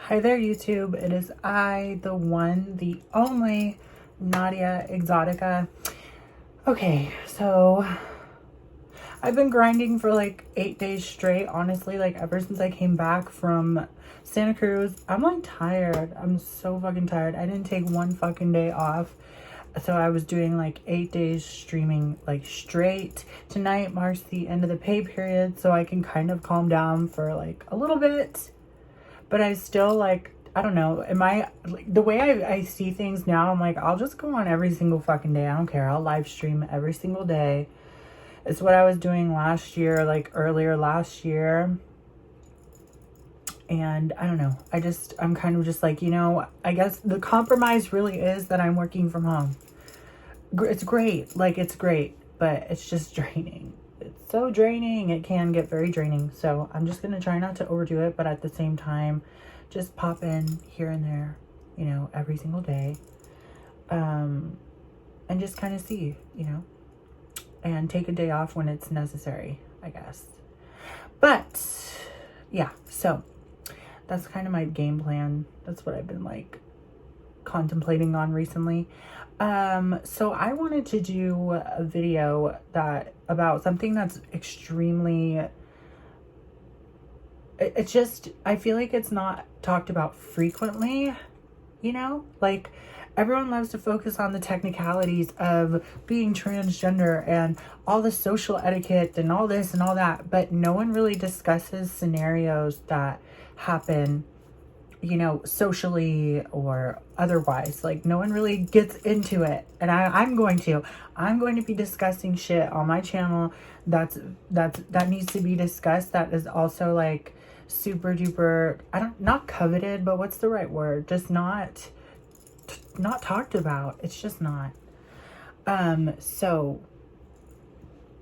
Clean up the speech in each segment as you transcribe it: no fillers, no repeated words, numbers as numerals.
Hi there, YouTube. It is I, the one, the only Naudia Exotica. Okay, so I've been grinding for like 8 days straight, honestly, like ever since I came back from Santa Cruz. I'm like tired. I'm so fucking tired. I didn't take one fucking day off. So I was doing like 8 days streaming like straight. Tonight marks the end of the pay period, so I can kind of calm down for like a little bit. But I still like, I don't know, like, the way I see things now, I'm like, I'll just go on every single fucking day. I don't care. I'll live stream every single day. It's what I was doing last year, like earlier last year. And I don't know. I'm kind of just like, I guess the compromise really is that I'm working from home. It's great. Like, it's great, but it's just draining. It's so draining. It can get very draining. So I'm just going to try not to overdo it, but at the same time, just pop in here and there, every single day. And just kind of see, and take a day off when it's necessary, I guess. But yeah, so that's kind of my game plan. That's what I've been like contemplating on recently. So I wanted to do a video about something that's extremely, it's just, I feel like it's not talked about frequently, like everyone loves to focus on the technicalities of being transgender and all the social etiquette and all this and all that, but no one really discusses scenarios that happen, socially or otherwise. Like, no one really gets into it. And I'm going to be discussing shit on my channel that needs to be discussed, that is also like super duper, not coveted, but what's the right word? Just not talked about. It's just not. So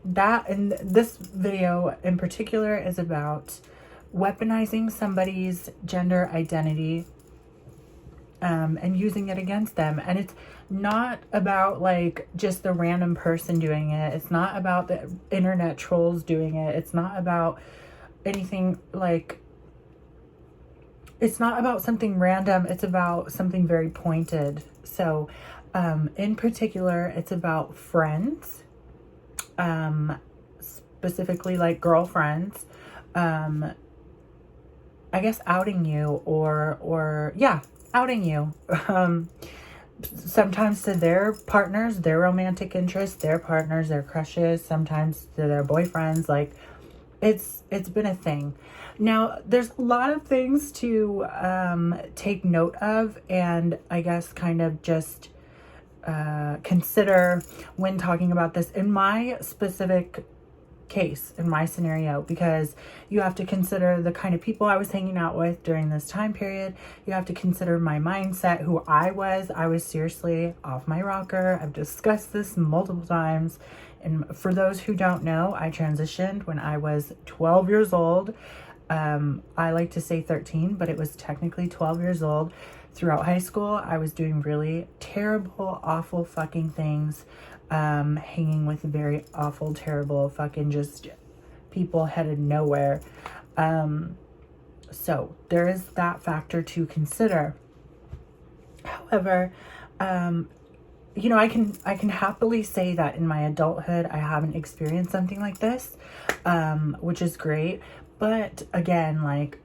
that, and this video in particular is about weaponizing somebody's gender identity and using it against them. And it's not about like just the random person doing it. It's not about the internet trolls doing it. It's not about anything like, it's not about something random. It's about something very pointed. So in particular, it's about friends, specifically like girlfriends, I guess outing you or outing you. Sometimes to their partners, their romantic interests, their partners, their crushes, sometimes to their boyfriends. Like, it's been a thing. Now, there's a lot of things to take note of, and I guess kind of just consider when talking about this in my specific case, in my scenario, because you have to consider the kind of people I was hanging out with during this time period. You have to consider my mindset, who I was seriously off my rocker. I've discussed this multiple times. And for those who don't know, I transitioned when I was 12 years old. I like to say 13, but it was technically 12 years old. Throughout high school, I was doing really terrible, awful fucking things. Hanging with very awful, terrible, fucking just people headed nowhere. So there is that factor to consider. However, I can happily say that in my adulthood, I haven't experienced something like this, which is great. But again, like,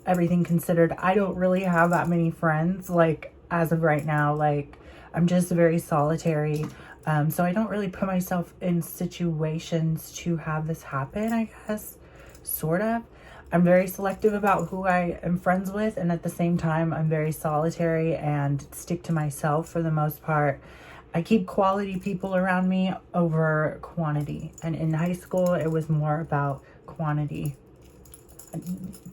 everything considered, I don't really have that many friends, like, as of right now. Like, I'm just very solitary. So I don't really put myself in situations to have this happen, I guess, sort of. I'm very selective about who I am friends with, and at the same time, I'm very solitary and stick to myself for the most part. I keep quality people around me over quantity. And in high school, it was more about quantity.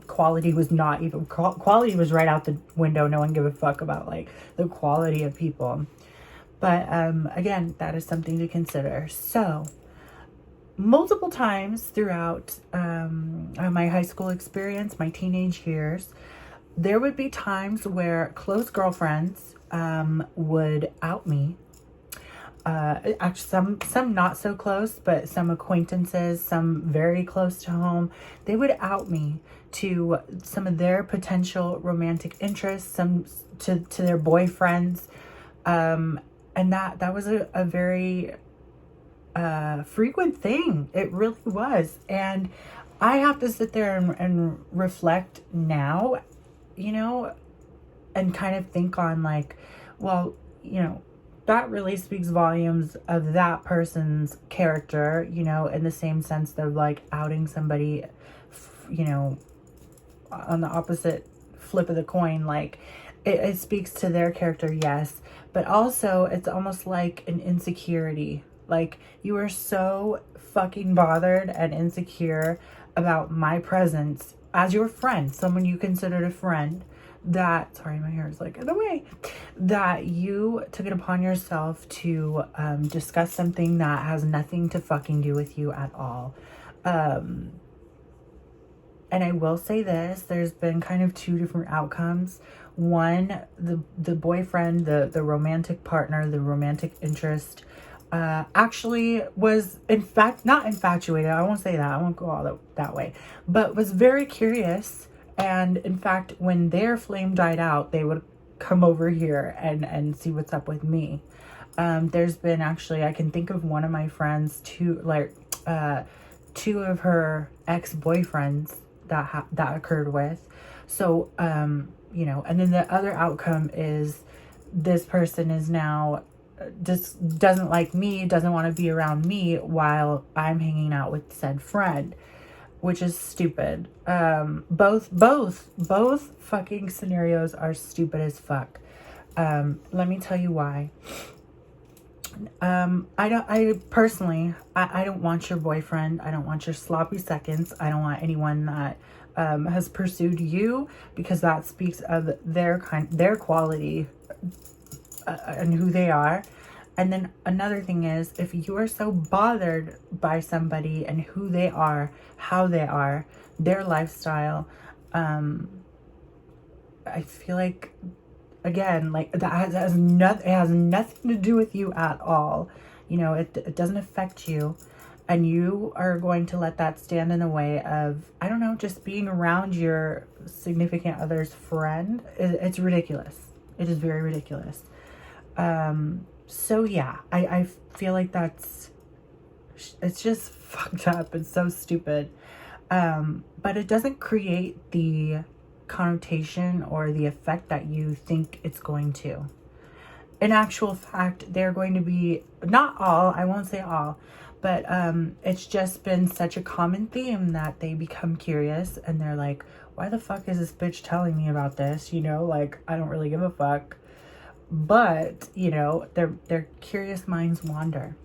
Quality was not even, quality was right out the window. No one gave a fuck about like the quality of people. But again, that is something to consider. So multiple times throughout my high school experience, my teenage years, there would be times where close girlfriends would out me. actually some not so close, but some acquaintances, some very close to home, they would out me to some of their potential romantic interests, some to their boyfriends. And that was a very frequent thing. It really was. And I have to sit there and reflect now, you know, and kind of think on like, well, you know, that really speaks volumes of that person's character, you know, in the same sense of like outing somebody, you know, on the opposite flip of the coin. Like it speaks to their character, yes, but also it's almost like an insecurity. Like you are so fucking bothered and insecure about my presence as your friend, someone you considered a friend, that, sorry, my hair is like in the way, that you took it upon yourself to discuss something that has nothing to fucking do with you at all. And I will say this, there's been kind of two different outcomes. One, the boyfriend, the romantic partner, the romantic interest, actually was, in fact, not infatuated. I won't say that. I won't go all that way. But was very curious. And in fact, when their flame died out, they would come over here and see what's up with me. There's been actually, I can think of one of my friends, two of her ex-boyfriends that occurred with. So, you know, and then the other outcome is this person is now just doesn't like me, doesn't want to be around me while I'm hanging out with said friend, which is stupid. Both fucking scenarios are stupid as fuck. Let me tell you why. I personally don't want your boyfriend. I don't want your sloppy seconds. I don't want anyone that has pursued you, because that speaks of their quality and who they are. And then another thing is, if you are so bothered by somebody and who they are, how they are, their lifestyle, I feel like, again, like that has nothing to do with you at all. You know, it doesn't affect you, and you are going to let that stand in the way of, I don't know, just being around your significant other's friend. It's ridiculous. It is very ridiculous. So yeah, I feel like it's just fucked up. It's so stupid. But it doesn't create the connotation or the effect that you think it's going to. In actual fact, they're going to be, not all, I won't say all, but it's just been such a common theme that they become curious and they're like, why the fuck is this bitch telling me about this? You know, like, I don't really give a fuck. But, you know, their curious minds wander.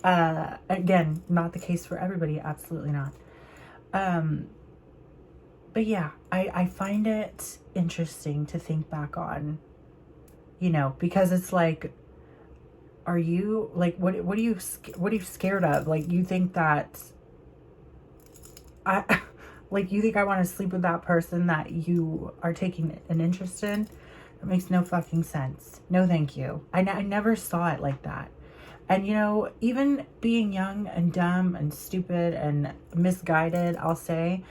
Again, not the case for everybody. Absolutely not. But yeah, I find it interesting to think back on, you know, because it's like, are you, like, what are you scared of? Like, you think that you think I want to sleep with that person that you are taking an interest in? That makes no fucking sense. No, thank you. I never saw it like that. And, you know, even being young and dumb and stupid and misguided, I'll say,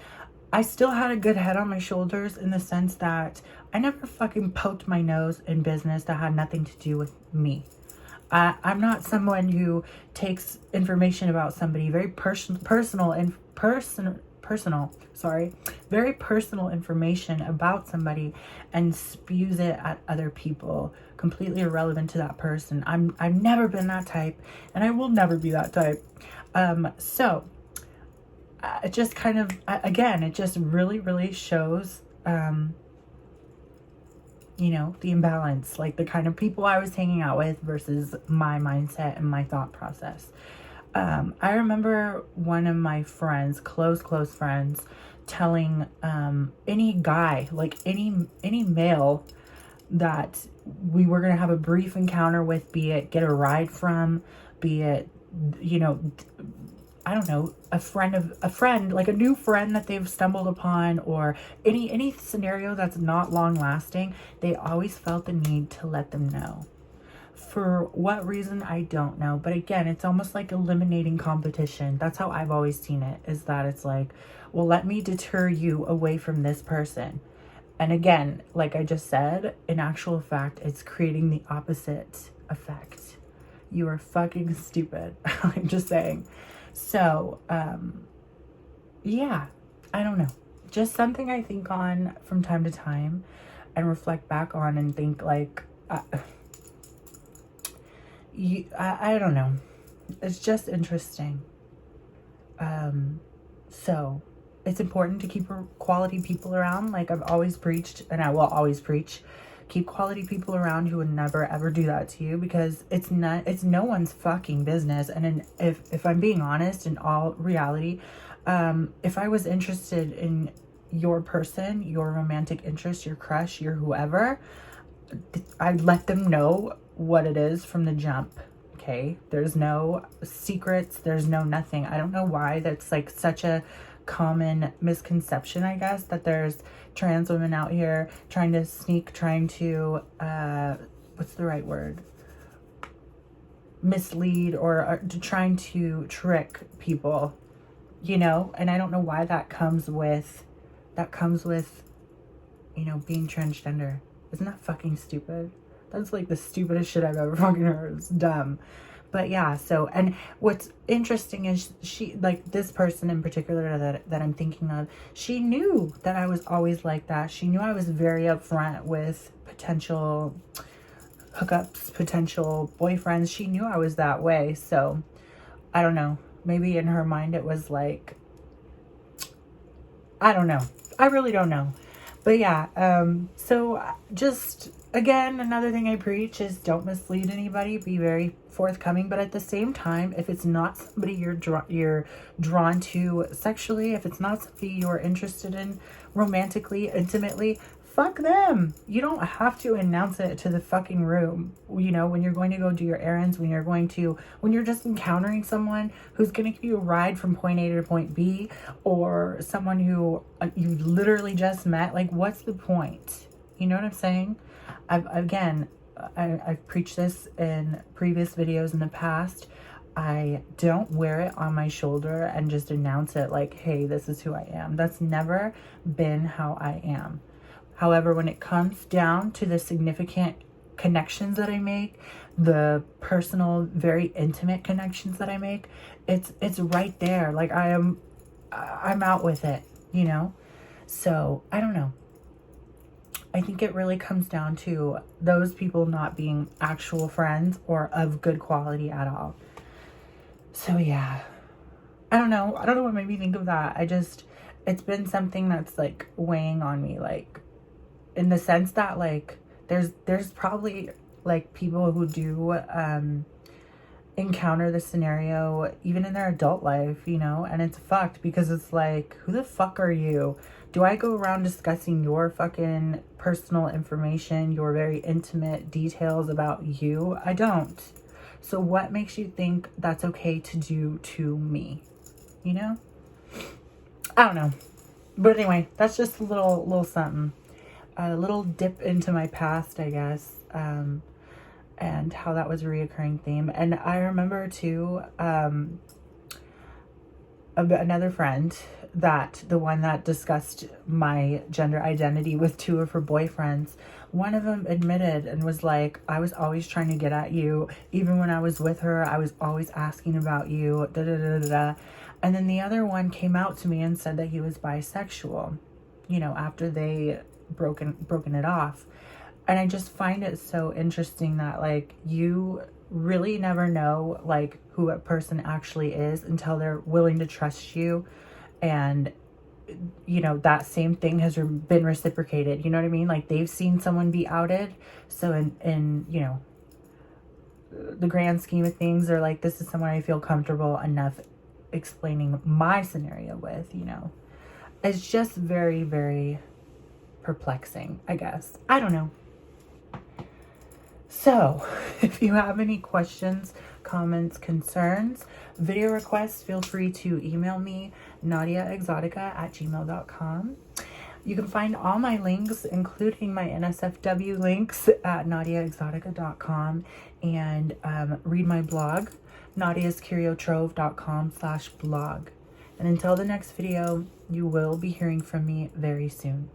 I still had a good head on my shoulders, in the sense that I never fucking poked my nose in business that had nothing to do with me. I'm not someone who takes information about somebody, very personal information about somebody, and spews it at other people, completely irrelevant to that person. I've never been that type, and I will never be that type. So it just kind of, again, it just really, really shows, you know, the imbalance, like the kind of people I was hanging out with versus my mindset and my thought process. I remember one of my friends, close friends, telling any guy, like any male, that we were going to have a brief encounter with, be it get a ride from, be it, you know, I don't know, a friend, like a new friend that they've stumbled upon, or any scenario that's not long lasting, they always felt the need to let them know. For what reason, I don't know. But again, it's almost like eliminating competition. That's how I've always seen it, is that it's like, well, let me deter you away from this person. And again, like I just said, in actual fact, it's creating the opposite effect. You are fucking stupid. I'm just saying. So, yeah, I don't know. Just something I think on from time to time and reflect back on and think like, I don't know. It's just interesting. So it's important to keep quality people around. Like I've always preached, and I will always preach, keep quality people around who would never ever do that to you, because it's no one's fucking business. And if I'm being honest, in all reality, if I was interested in your person, your romantic interest, your crush, your whoever, I'd let them know what it is from the jump. Okay, there's no secrets, there's no nothing. I don't know why that's like such a common misconception, I guess, that there's trans women out here trying to what's the right word, mislead or trying to trick people, you know. And I don't know why that comes with you know, being transgender. Isn't that fucking stupid? That's like the stupidest shit I've ever fucking heard. It's dumb. But yeah, so, and what's interesting is she, like this person in particular that I'm thinking of, she knew that I was always like that. She knew I was very upfront with potential hookups, potential boyfriends. She knew I was that way. So I don't know. Maybe in her mind it was like, I don't know. I really don't know. But yeah, so just, again, another thing I preach is don't mislead anybody. Be very forthcoming. But at the same time, if it's not somebody you're drawn to sexually, if it's not somebody you're interested in romantically, intimately, fuck them. You don't have to announce it to the fucking room. You know, when you're going to go do your errands, when you're just encountering someone who's going to give you a ride from point A to point B, or someone who you literally just met, like, what's the point? You know what I'm saying? I've preached this in previous videos in the past. I don't wear it on my shoulder and just announce it like, hey, this is who I am. That's never been how I am. However, when it comes down to the significant connections that I make, the personal, very intimate connections that I make, it's right there. Like I'm out with it, you know? So I don't know. I think it really comes down to those people not being actual friends or of good quality at all. So yeah, I don't know what made me think of that. It's been something that's like weighing on me, like in the sense that like there's probably like people who do encounter this scenario even in their adult life, you know, and it's fucked because it's like, who the fuck are you? Do I go around discussing your fucking personal information, your very intimate details about you? I don't. So what makes you think that's okay to do to me? You know? I don't know. But anyway, that's just a little something. A little dip into my past, I guess. And how that was a reoccurring theme. And I remember too, another friend, the one that discussed my gender identity with two of her boyfriends, one of them admitted and was like, I was always trying to get at you. Even when I was with her, I was always asking about you, da da da da da. And then the other one came out to me and said that he was bisexual, you know, after they broken it off. And I just find it so interesting that like you really never know like who a person actually is until they're willing to trust you. And you know, that same thing has been reciprocated. You know what I mean? Like they've seen someone be outed. So in you know, the grand scheme of things, they're like, this is someone I feel comfortable enough explaining my scenario with, you know. It's just very, very perplexing, I guess. I don't know. So, if you have any questions, comments, concerns, video requests, feel free to email me, NaudiaExotica@gmail.com. You can find all my links, including my NSFW links, at NaudiaExotica.com, and read my blog, nadiascuriotrove.com/blog. And until the next video, you will be hearing from me very soon.